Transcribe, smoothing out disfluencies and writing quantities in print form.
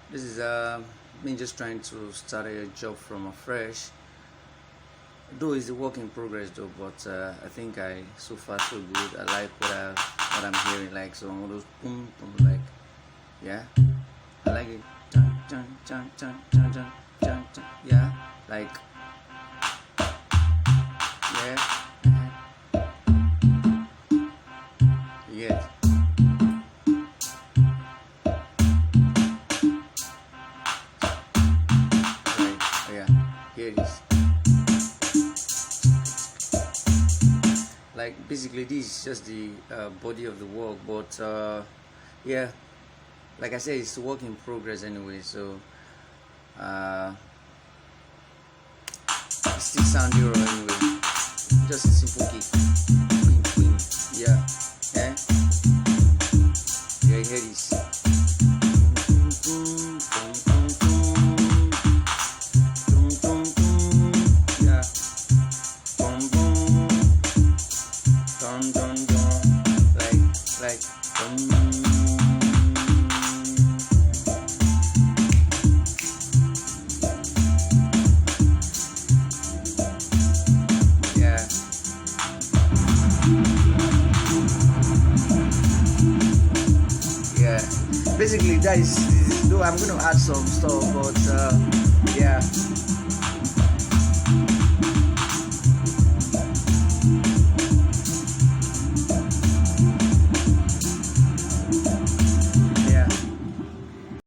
This is me just trying to start a job from afresh. Though it's a work in progress though, but I think I so far so good. I like what I'm hearing, like some of those boom boom, like yeah, I like it. Dun, dun, dun, dun, dun, dun, dun, dun. Yeah, like yeah, yeah. Right, yeah, here it is. Like basically this is just the body of the work, but yeah, like I said, it's a work in progress anyway, so it still sound euro anyway, just a simple kick, queen, queen. Yeah, yeah, yeah, here it is. Yeah, boom boom, dun dun dun, like yeah, yeah. Basically, that is. Though I'm gonna add some stuff, but yeah.